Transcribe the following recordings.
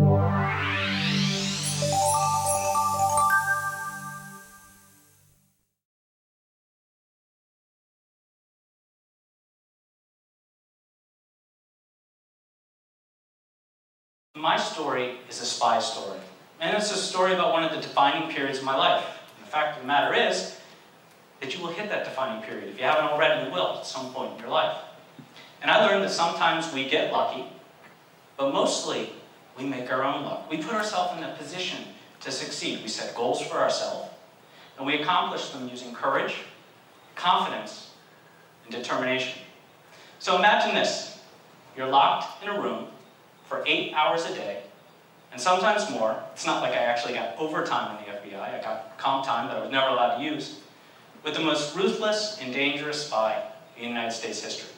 My story is a spy story, and it's a story about one of the defining periods of my life. And the fact of the matter is that you will hit that defining period. If you haven't already, you will at some point in your life. And I learned that sometimes we get lucky, but mostly we make our own luck. We put ourselves in a position to succeed. We set goals for ourselves, and we accomplish them using courage, confidence, and determination. So imagine this. You're locked in a room for 8 hours a day, and sometimes more. It's not like I actually got overtime in the FBI. I got comp time that I was never allowed to use, with the most ruthless and dangerous spy in United States history.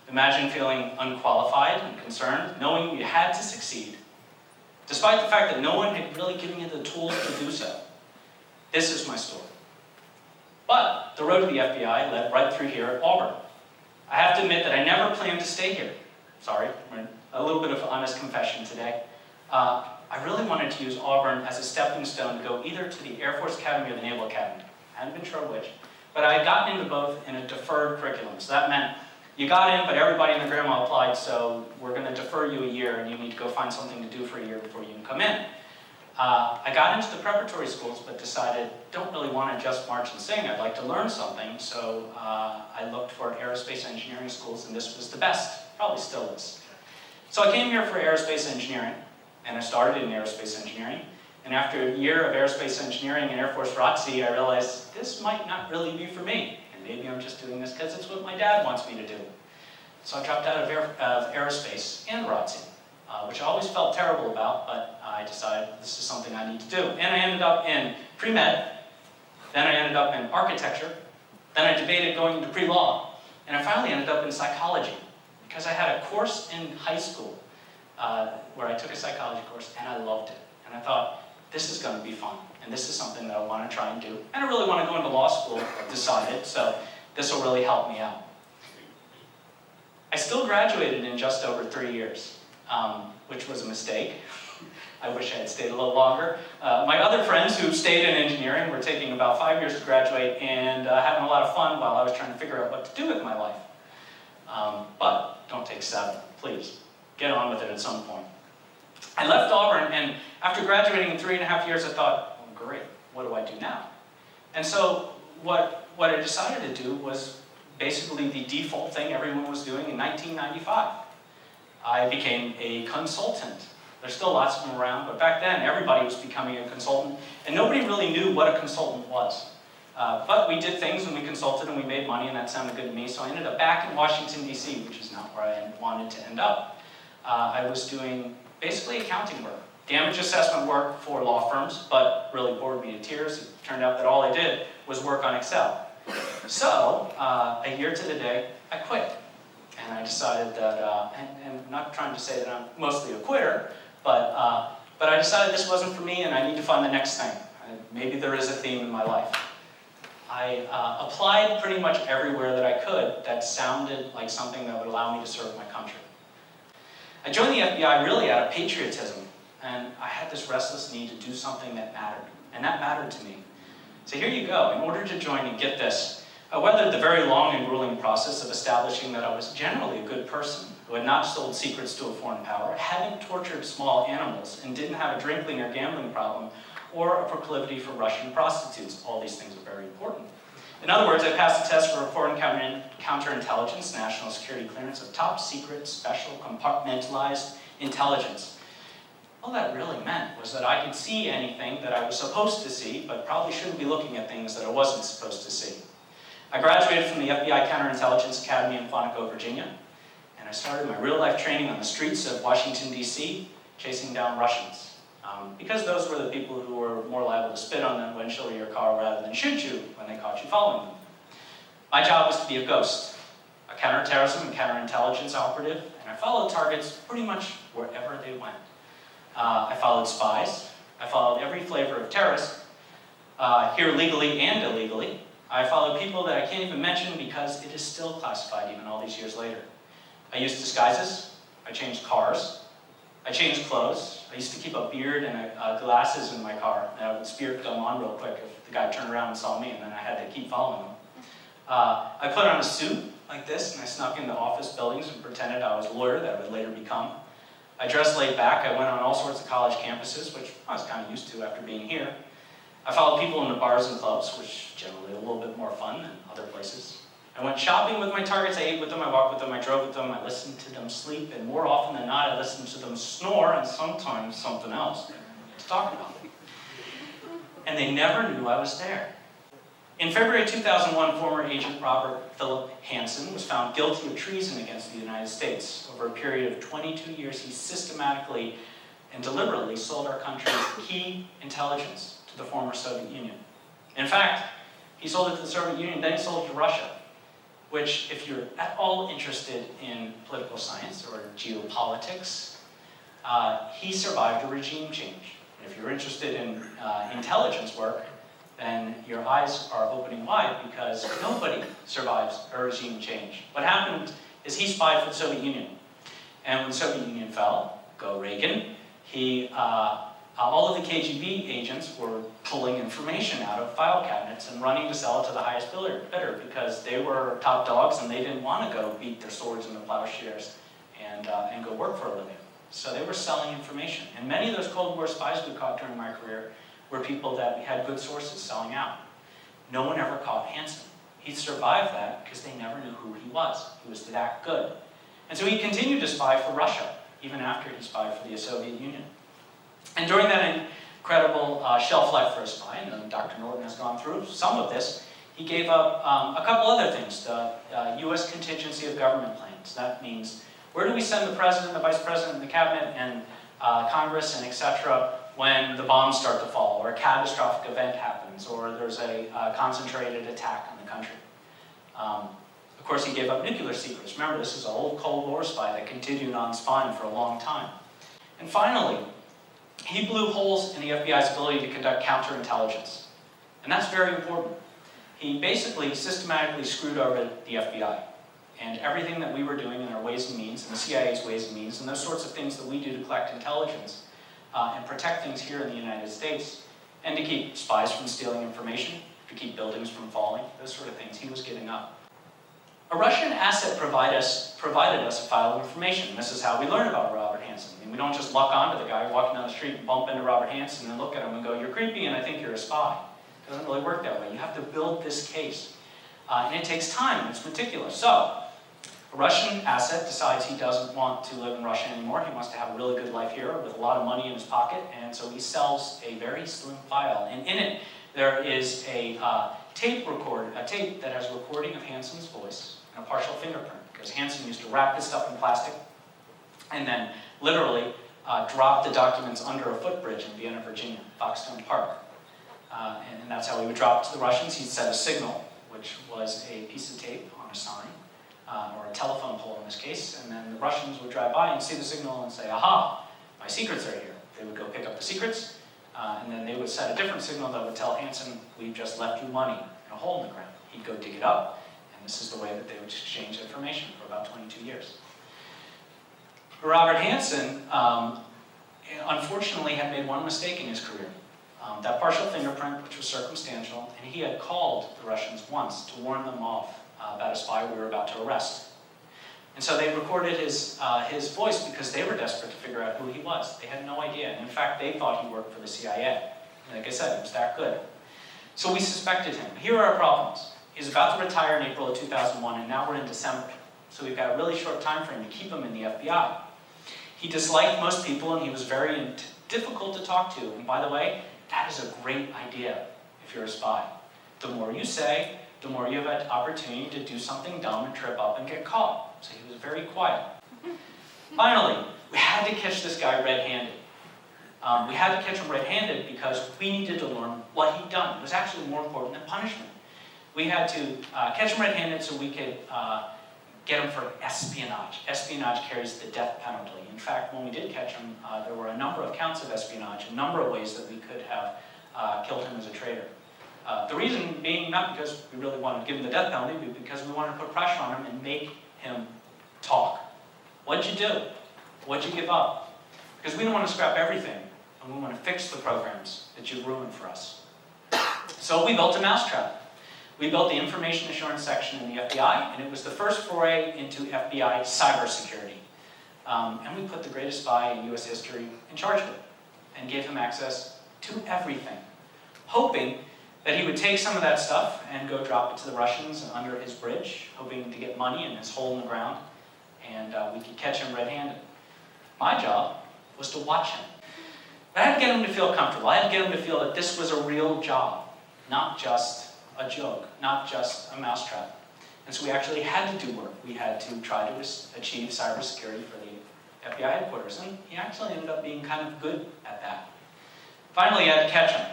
Imagine feeling unqualified and concerned, knowing you had to succeed, despite the fact that no one had really given you the tools to do so. This is my story. But the road to the FBI led right through here at Auburn. I have to admit that I never planned to stay here. Sorry, a little bit of honest confession today. I really wanted to use Auburn as a stepping stone to go either to the Air Force Academy or the Naval Academy. I hadn't been sure which, but I had gotten into both in a deferred curriculum. So that meant you got in, but everybody and their grandma applied, so we're going to defer you a year, and you need to go find something to do for a year before you can come in. I got into the preparatory schools, but decided, don't really want to just march and sing. I'd like to learn something, so I looked for aerospace engineering schools, and this was the best. Probably still is. So I came here for aerospace engineering, and I started in aerospace engineering. And after a year of aerospace engineering and Air Force ROTC, I realized this might not really be for me. And maybe I'm just doing this because it's what my dad wants me to do. So I dropped out of aerospace and ROTC, which I always felt terrible about, but I decided this is something I need to do. And I ended up in pre-med, then I ended up in architecture, then I debated going into pre-law, and I finally ended up in psychology, because I had a course in high school where I took a psychology course, and I loved it. And I thought, this is going to be fun, and this is something that I want to try and do. And I really want to go into law school, I've decided, so this will really help me out. I still graduated in just over 3 years, which was a mistake. I wish I had stayed a little longer. My other friends who stayed in engineering were taking about 5 years to graduate and having a lot of fun while I was trying to figure out what to do with my life. But don't take 7, please. Get on with it at some point. I left Auburn, and after graduating in 3.5 years, I thought, well, great, what do I do now? And so what I decided to do was basically the default thing everyone was doing in 1995. I became a consultant. There's still lots of them around, but back then everybody was becoming a consultant, and nobody really knew what a consultant was. But we did things and we consulted and we made money, and that sounded good to me, so I ended up back in Washington, D.C., which is not where I wanted to end up. I was doing basically accounting work, damage assessment work for law firms, but really bored me to tears. It turned out that all I did was work on Excel. So, a year to the day, I quit. And I decided that, and I'm not trying to say that I'm mostly a quitter, but I decided this wasn't for me and I need to find the next thing. Maybe there is a theme in my life. I applied pretty much everywhere that I could that sounded like something that would allow me to serve my country. I joined the FBI really out of patriotism, and I had this restless need to do something that mattered, and that mattered to me. So here you go. In order to join and get this, I weathered the very long and grueling process of establishing that I was generally a good person who had not sold secrets to a foreign power, hadn't tortured small animals, and didn't have a drinking or gambling problem, or a proclivity for Russian prostitutes. All these things are very important. In other words, I passed the test for foreign counterintelligence, national security clearance of top secret, special, compartmentalized intelligence. All that really meant was that I could see anything that I was supposed to see, but probably shouldn't be looking at things that I wasn't supposed to see. I graduated from the FBI Counterintelligence Academy in Quantico, Virginia, and I started my real-life training on the streets of Washington, D.C., chasing down Russians. Because those were the people who were more liable to spit on the windshield of your car rather than shoot you when they caught you following them. My job was to be a ghost, a counterterrorism and counterintelligence operative, and I followed targets pretty much wherever they went. I followed spies. I followed every flavor of terrorist, here legally and illegally. I followed people that I can't even mention because it is still classified even all these years later. I used disguises. I changed cars. I changed clothes. I used to keep a beard and glasses in my car. And I would spirit them on real quick if the guy turned around and saw me, and then I had to keep following him. I put on a suit like this, and I snuck into office buildings and pretended I was a lawyer that I would later become. I dressed laid back. I went on all sorts of college campuses, which I was kind of used to after being here. I followed people into bars and clubs, which generally are a little bit more fun than other places. I went shopping with my targets. I ate with them. I walked with them. I drove with them. I listened to them sleep. And more often than not, I listened to them snore and sometimes something else to talk about. And they never knew I was there. In February 2001, former agent Robert Hanssen was found guilty of treason against the United States. Over a period of 22 years, he systematically and deliberately sold our country's key intelligence to the former Soviet Union. In fact, he sold it to the Soviet Union, then he sold it to Russia, which, if you're at all interested in political science or geopolitics, he survived a regime change. And if you're interested in intelligence work, then your eyes are opening wide, because nobody survives a regime change. What happened is he spied for the Soviet Union. And when the Soviet Union fell, go Reagan, all of the KGB agents were pulling information out of file cabinets and running to sell it to the highest bidder, because they were top dogs and they didn't want to go beat their swords into plowshares and go work for a living. So they were selling information. And many of those Cold War spies we caught during my career were people that we had good sources selling out. No one ever caught Hanssen. He survived that because they never knew who he was. He was that good. And so he continued to spy for Russia, even after he spied for the Soviet Union. And during that incredible shelf life for a spy, and Dr. Norton has gone through some of this, he gave up a couple other things. The U.S. contingency of government plans. That means, where do we send the president, the vice president, and the cabinet, and Congress, and etc., when the bombs start to fall, or a catastrophic event happens, or there's a concentrated attack on the country. Of course, he gave up nuclear secrets. Remember, this is an old Cold War spy that continued on spying for a long time. And finally, he blew holes in the FBI's ability to conduct counterintelligence. And that's very important. He basically systematically screwed over the FBI. And everything that we were doing in our ways and means, and the CIA's ways and means, and those sorts of things that we do to collect intelligence, and protect things here in the United States, and to keep spies from stealing information, to keep buildings from falling, those sort of things, he was giving up. A Russian asset provided us a file of information. This is how we learn about Robert Hanssen. I mean, we don't just luck onto the guy walking down the street and bump into Robert Hanssen and look at him and go, "You're creepy and I think you're a spy." It doesn't really work that way. You have to build this case. And it takes time, it's meticulous. So, a Russian asset decides he doesn't want to live in Russia anymore. He wants to have a really good life here with a lot of money in his pocket, and so he sells a very slim file. And in it, there is a tape that has a recording of Hanssen's voice and a partial fingerprint, because Hanssen used to wrap his stuff in plastic and then literally drop the documents under a footbridge in Vienna, Virginia, Foxstone Park. And that's how he would drop it to the Russians. He'd set a signal, which was a piece of tape on a sign, or a telephone pole in this case, and then the Russians would drive by and see the signal and say, "Aha, my secrets are here." They would go pick up the secrets, and then they would set a different signal that would tell Hanssen, "We've just left you money in a hole in the ground." He'd go dig it up, and this is the way that they would exchange information for about 22 years. Robert Hanssen, unfortunately, had made one mistake in his career. That partial fingerprint, which was circumstantial, and he had called the Russians once to warn them off about a spy we were about to arrest. And so they recorded his voice because they were desperate to figure out who he was. They had no idea. And in fact, they thought he worked for the CIA. And like I said, he was that good. So we suspected him. Here are our problems. He's about to retire in April of 2001, and now we're in December. So we've got a really short time frame to keep him in the FBI. He disliked most people, and he was very difficult to talk to. And by the way, that is a great idea if you're a spy. The more you say, the more you have an opportunity to do something dumb and trip up and get caught. So he was very quiet. Finally, we had to catch this guy red-handed. We had to catch him red-handed because we needed to learn what he'd done. It was actually more important than punishment. We had to catch him red-handed so we could get him for espionage. Espionage carries the death penalty. In fact, when we did catch him, there were a number of counts of espionage, a number of ways that we could have killed him as a traitor. The reason being not because we really wanted to give him the death penalty, but because we wanted to put pressure on him and make him talk. What'd you do? What'd you give up? Because we don't want to scrap everything, and we want to fix the programs that you've ruined for us. So we built a mousetrap. We built the information assurance section in the FBI, and it was the first foray into FBI cybersecurity. And we put the greatest spy in US history in charge of it, and gave him access to everything, hoping that he would take some of that stuff and go drop it to the Russians under his bridge, hoping to get money in his hole in the ground, and we could catch him red-handed. My job was to watch him. But I had to get him to feel comfortable. I had to get him to feel that this was a real job, not just a joke, not just a mousetrap. And so we actually had to do work. We had to try to achieve cybersecurity for the FBI headquarters, and he actually ended up being kind of good at that. Finally, I had to catch him.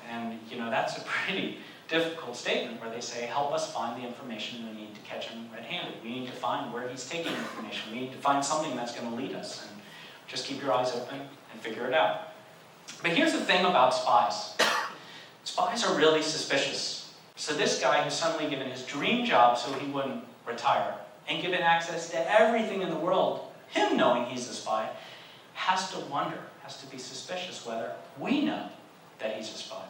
And, that's a pretty difficult statement where they say, help us find the information we need to catch him red-handed. We need to find where he's taking information. We need to find something that's going to lead us. And just keep your eyes open and figure it out. But here's the thing about spies. Spies are really suspicious. So this guy who's suddenly given his dream job so he wouldn't retire, and given access to everything in the world, him knowing he's a spy, has to wonder, has to be suspicious whether we know that he's a spy.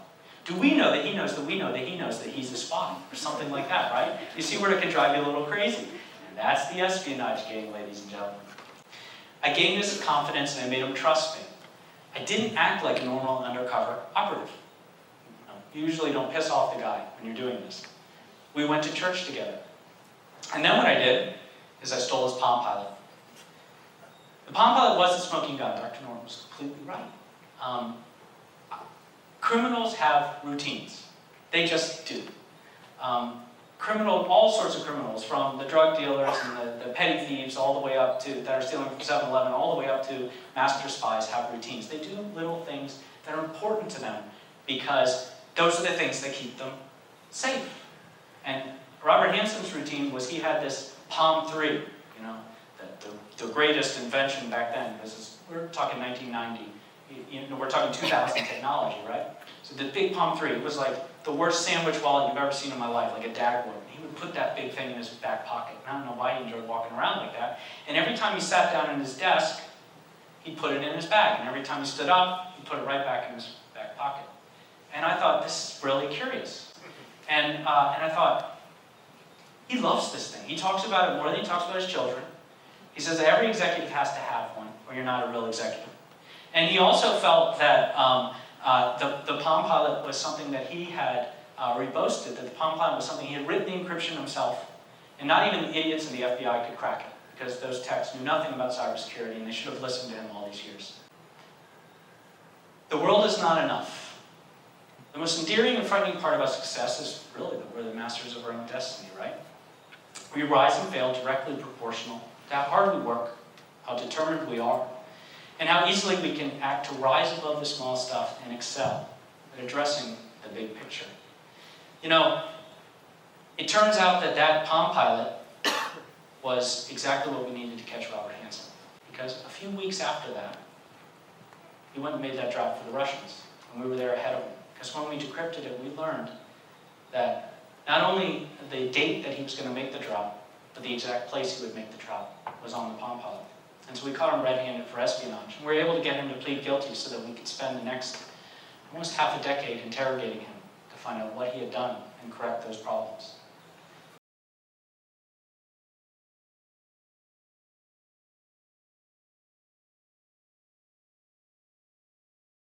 Do we know that he knows that we know that he knows that he's a spy? Or something like that, right? You see where it can drive you a little crazy. And that's the espionage game, ladies and gentlemen. I gained his confidence and I made him trust me. I didn't act like a normal undercover operative. You usually don't piss off the guy when you're doing this. We went to church together. And then what I did is I stole his Palm Pilot. The Palm Pilot was a smoking gun. Dr. Norton was completely right. Criminals have routines. They just do. All sorts of criminals, from the drug dealers and the petty thieves all the way up to, that are stealing from 7-Eleven, all the way up to master spies have routines. They do little things that are important to them because those are the things that keep them safe. And Robert Hanssen's routine was he had this Palm 3, the greatest invention back then. We're talking 1990. We're talking 2000 technology, right? So the big Palm 3 was like the worst sandwich wallet you've ever seen in my life, like a Dagwood. He would put that big thing in his back pocket. I don't know why he enjoyed walking around like that. And every time he sat down in his desk, he'd put it in his bag. And every time he stood up, he'd put it right back in his back pocket. And I thought, this is really curious. And I thought, he loves this thing. He talks about it more than he talks about his children. He says that every executive has to have one, or you're not a real executive. And he also felt that the Palm Pilot was something that he had reboasted, that the Palm Pilot was something he had written the encryption himself, and not even the idiots in the FBI could crack it, because those techs knew nothing about cybersecurity, and they should have listened to him all these years. The world is not enough. The most endearing and frightening part about success is really that we're the masters of our own destiny, right? We rise and fail directly proportional to how hard we work, how determined we are, and how easily we can act to rise above the small stuff and excel at addressing the big picture. It turns out that Palm Pilot was exactly what we needed to catch Robert Hanssen. Because a few weeks after that, he went and made that drop for the Russians, and we were there ahead of him. Because when we decrypted it, we learned that not only the date that he was going to make the drop, but the exact place he would make the drop was on the Palm Pilot. And so we caught him red-handed for espionage. And we were able to get him to plead guilty so that we could spend the next almost half a decade interrogating him to find out what he had done and correct those problems.